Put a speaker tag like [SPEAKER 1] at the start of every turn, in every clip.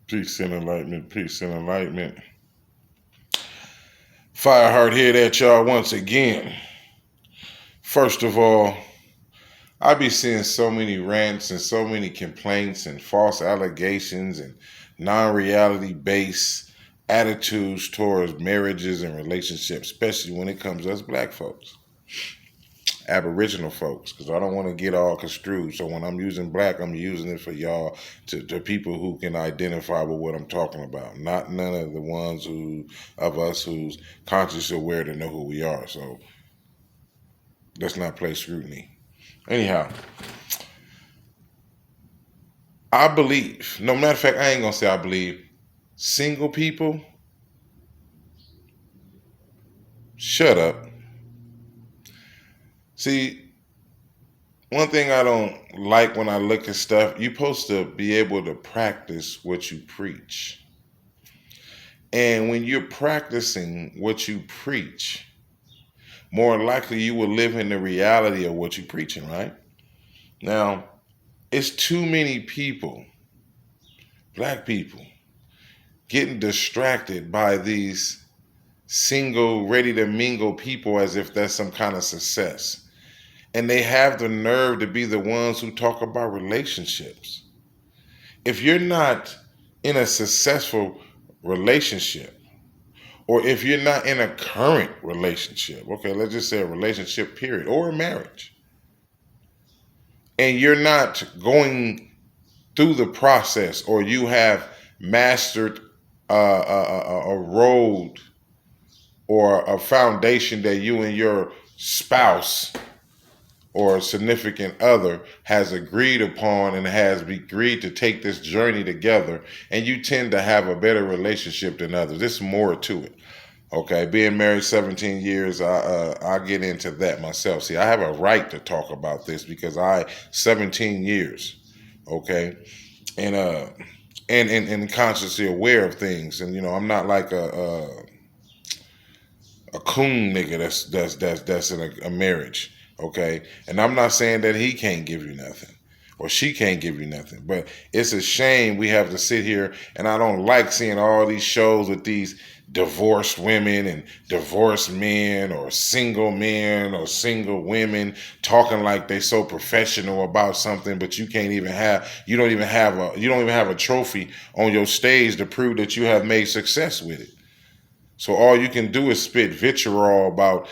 [SPEAKER 1] Peace and enlightenment, peace and enlightenment. Fireheart here at y'all once again. First of all, I be seeing so many rants and so many complaints and false allegations and non-reality based attitudes towards marriages and relationships, especially when it comes to us black folks, Aboriginal folks, because I don't want to get all construed. So when I'm using black, I'm using it for y'all to people who can identify with what I'm talking about. Not none of the ones of us who's consciously aware to know who we are. So let's not play scrutiny. Anyhow, I believe, no matter of fact, I ain't gonna say I believe, single people, shut up. See, one thing I don't like when I look at stuff, you're supposed to be able to practice what you preach. And when you're practicing what you preach, more likely you will live in the reality of what you're preaching, right? Now, it's too many people, black people, getting distracted by these single, ready to mingle people as if that's some kind of success. And they have the nerve to be the ones who talk about relationships. If you're not in a successful relationship, or if you're not in a current relationship, okay, let's just say a relationship period, or a marriage, and you're not going through the process, or you have mastered a road or a foundation that you and your spouse or significant other has agreed upon and has agreed to take this journey together, and you tend to have a better relationship than others. There's more to it. Okay, being married 17 years, I get into that myself. See, I have a right to talk about this because 17 years, okay, and and consciously aware of things, and I'm not like a coon nigga that's in a marriage, okay? And I'm not saying that he can't give you nothing or she can't give you nothing, but it's a shame we have to sit here, and I don't like seeing all these shows with these divorced women and divorced men or single women talking like they so professional about something, but you don't even have a trophy on your stage to prove that you have made success with it. So all you can do is spit vitriol about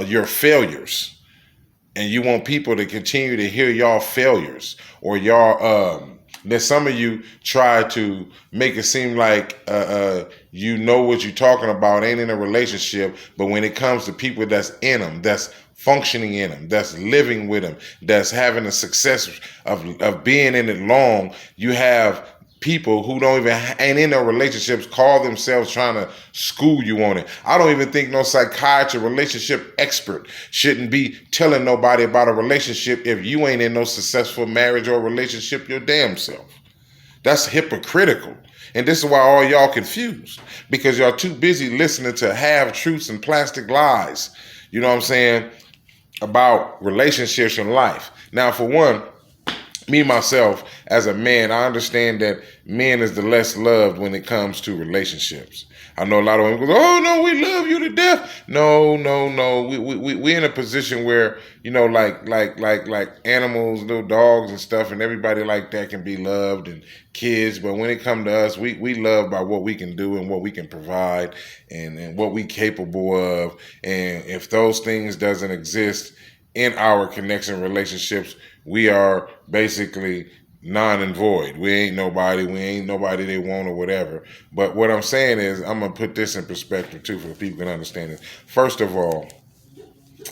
[SPEAKER 1] your failures, and you want people to continue to hear y'all failures or y'all. Then some of you try to make it seem like you know what you're talking about, ain't in a relationship, but when it comes to people that's in them, that's functioning in them, that's living with them, that's having a success of being in it long, you have people who don't even ain't in no relationships call themselves trying to school you on it. I don't even think no psychiatry relationship expert shouldn't be telling nobody about a relationship if you ain't in no successful marriage or relationship your damn self. That's hypocritical. And this is why all y'all confused, because y'all too busy listening to half truths and plastic lies, you know what I'm saying, about relationships and life. Now, for one, me myself as a man, I understand that men is the less loved when it comes to relationships. I know a lot of women go, "Oh no, we love you to death." No, no, no. We in a position where like animals, little dogs and stuff, and everybody like that can be loved, and kids. But when it comes to us, we love by what we can do and what we can provide, and what we capable of. And if those things doesn't exist in our connection relationships, we are basically non and void. We ain't nobody they want or whatever. But what I'm saying is, I'm gonna put this in perspective too, for the people can understand this. First of all,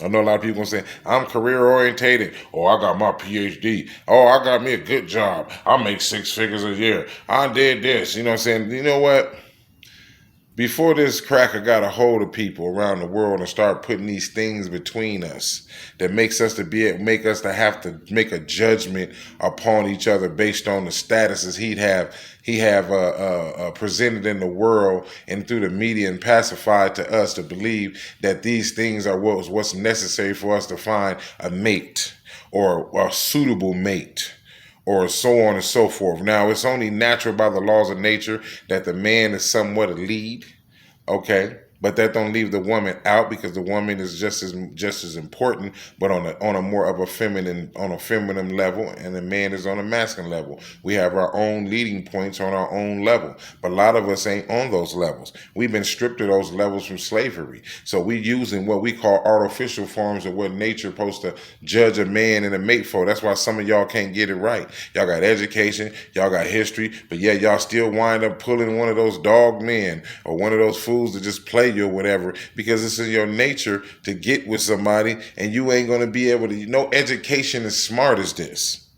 [SPEAKER 1] I know a lot of people gonna say, I'm career orientated. Oh, I got my PhD. Oh, I got me a good job. I make 6 figures a year. I did this. You know what I'm saying? You know what? Before this cracker got a hold of people around the world and start putting these things between us that makes us to have to make a judgment upon each other based on the statuses he have presented in the world and through the media and pacified to us to believe that these things are what's necessary for us to find a mate or a suitable mate or so on and so forth. Now, it's only natural by the laws of nature that the man is somewhat a lead, okay? But that don't leave the woman out, because the woman is just as important, but on a more of a feminine level, and the man is on a masculine level. We have our own leading points on our own level, but a lot of us ain't on those levels. We've been stripped of those levels from slavery, so we using what we call artificial forms of what nature supposed to judge a man and a mate for. That's why some of y'all can't get it right. Y'all got education, y'all got history, but yet y'all still wind up pulling one of those dog men or one of those fools to just play you or whatever, because it's in your nature to get with somebody, and you ain't going to be able to. No education as smart as this.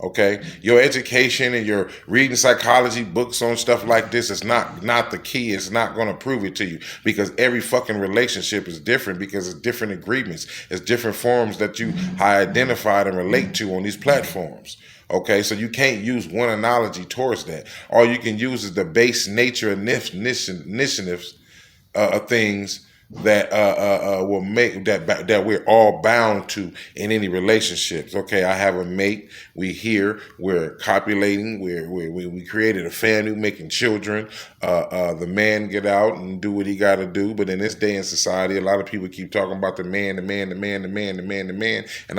[SPEAKER 1] Okay, your education and your reading psychology books on stuff like this is not the key. It's not going to prove it to you, because every fucking relationship is different, because it's different agreements, it's different forms that you identified and relate to on these platforms. Okay, so you can't use one analogy towards that. All you can use is the base nature initiatives things that will make that we're all bound to in any relationships. Okay, I have a mate. We here. We're copulating. We created a family, making children. The man get out and do what he got to do. But in this day in society, a lot of people keep talking about the man, and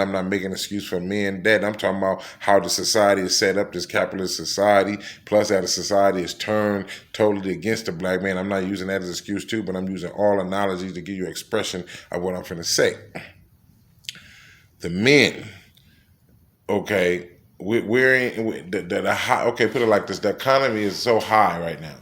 [SPEAKER 1] I'm not making an excuse for men. That I'm talking about how the society is set up, this capitalist society. Plus, that the society is turned totally against the black man. I'm not using that as an excuse too, but I'm using all analogies to give you expression of what I'm finna say. The men, okay, we're in the high. Okay, put it like this: the economy is so high right now,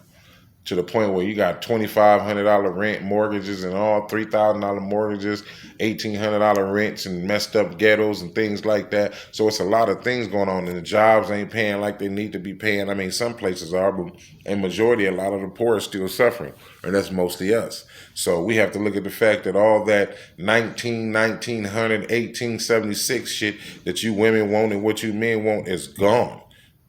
[SPEAKER 1] to the point where you got $2,500 rent mortgages and all $3,000 mortgages, $1,800 rents, and messed up ghettos and things like that. So it's a lot of things going on, and the jobs ain't paying like they need to be paying. I mean, some places are, but in majority, a lot of the poor is still suffering, and that's mostly us. So we have to look at the fact that all that 1900, 1876 shit that you women want and what you men want is gone.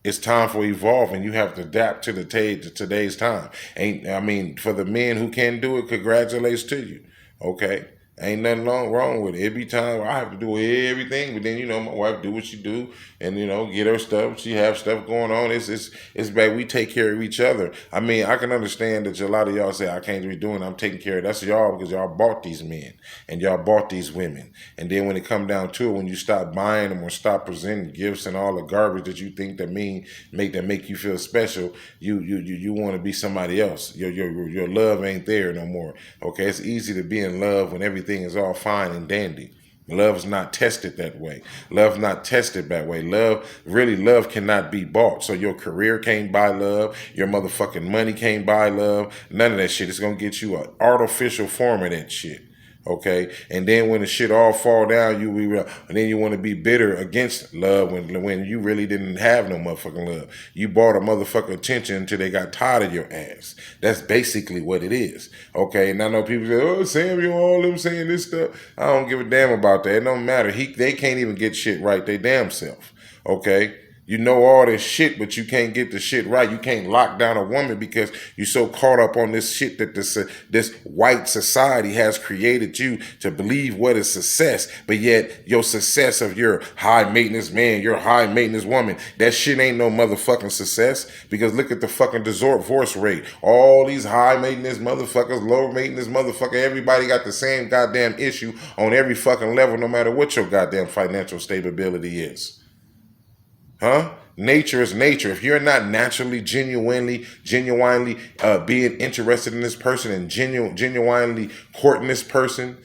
[SPEAKER 1] It's time for evolving. You have to adapt to today's time. For the men who can do it, congratulations to you. Okay. Ain't nothing wrong with it. It be time I have to do everything, but then my wife do what she do, and get her stuff. She have stuff going on. It's bad. We take care of each other. I mean, I can understand that a lot of y'all say I can't be doing. I'm taking care of. That's y'all, because y'all bought these men and y'all bought these women, and then when it come down to it, when you stop buying them or stop presenting gifts and all the garbage that you think that make you feel special, you want to be somebody else. Your love ain't there no more. Okay, it's easy to be in love when everything is all fine and dandy. Love is not tested that way. Love not tested that way. Love cannot be bought. So your career can't buy love. Your motherfucking money can't buy love. None of that shit. It's gonna get you an artificial form of that shit. Okay, and then when the shit all fall down, and then you want to be bitter against love when you really didn't have no motherfucking love. You bought a motherfucker attention until they got tired of your ass. That's basically what it is. Okay, and I know people say, "Oh, Samuel, all them saying this stuff." I don't give a damn about that. It don't matter. They can't even get shit right they damn self. Okay. You know all this shit, but you can't get the shit right. You can't lock down a woman because you're so caught up on this shit that this white society has created you to believe what is success. But yet your success of your high maintenance man, your high maintenance woman, that shit ain't no motherfucking success. Because look at the fucking divorce rate. All these high maintenance motherfuckers, low maintenance motherfucker, everybody got the same goddamn issue on every fucking level, no matter what your goddamn financial stability is. Huh? Nature is nature. If you're not naturally, genuinely being interested in this person and genuinely courting this person,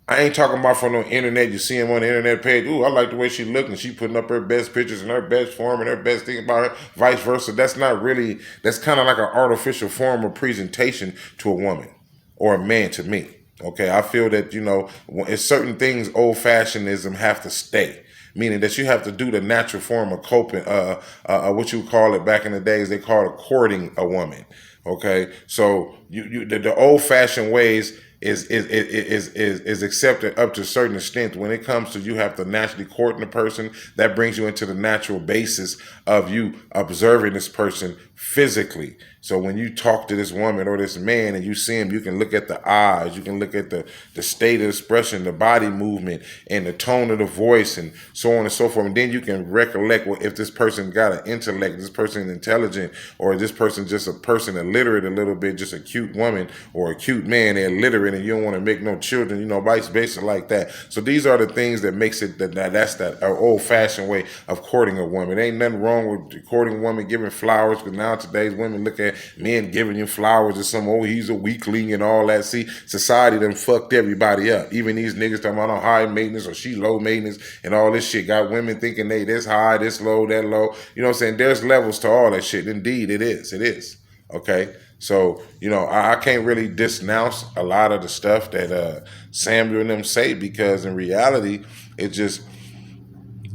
[SPEAKER 1] I ain't talking about from no internet. You see him on the internet page. Ooh, I like the way she look, and she putting up her best pictures and her best form and her best thing about her. Vice versa. That's kind of like an artificial form of presentation to a woman or a man to me. Okay, I feel that it's certain things old fashionism have to stay. Meaning that you have to do the natural form of coping, what you call it back in the days, they call it courting a woman. Okay, so the old fashioned ways is accepted up to a certain extent. When it comes to you have to naturally courting a person, that brings you into the natural basis of you observing this person physically. So when you talk to this woman or this man and you see him, you can look at the eyes, you can look at the state of expression, the body movement, and the tone of the voice, and so on and so forth. And then you can recollect, well, if this person got an intellect, this person is intelligent, or is this person just a person illiterate a little bit, just a cute woman or a cute man, they're illiterate, and you don't want to make no children, vice versa like that. So these are the things that makes it that's that old-fashioned way of courting a woman. Ain't nothing wrong with courting a woman, giving flowers, because now today's women look at men giving you flowers or some, oh, he's a weakling and all that. See, society done fucked everybody up. Even these niggas talking about high maintenance or she low maintenance and all this shit got women thinking they this high, this low, that low. You know what I'm saying? There's levels to all that shit. Indeed, it is. It is. Okay. So, I can't really denounce a lot of the stuff that Samuel and them say, because in reality, it just,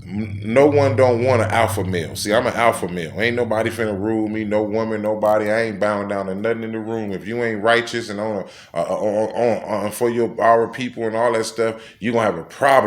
[SPEAKER 1] no one don't want an alpha male. See, I'm an alpha male. Ain't nobody finna rule me. No woman, nobody. I ain't bound down to nothing in the room. If you ain't righteous and on for our people and all that stuff, you gonna have a problem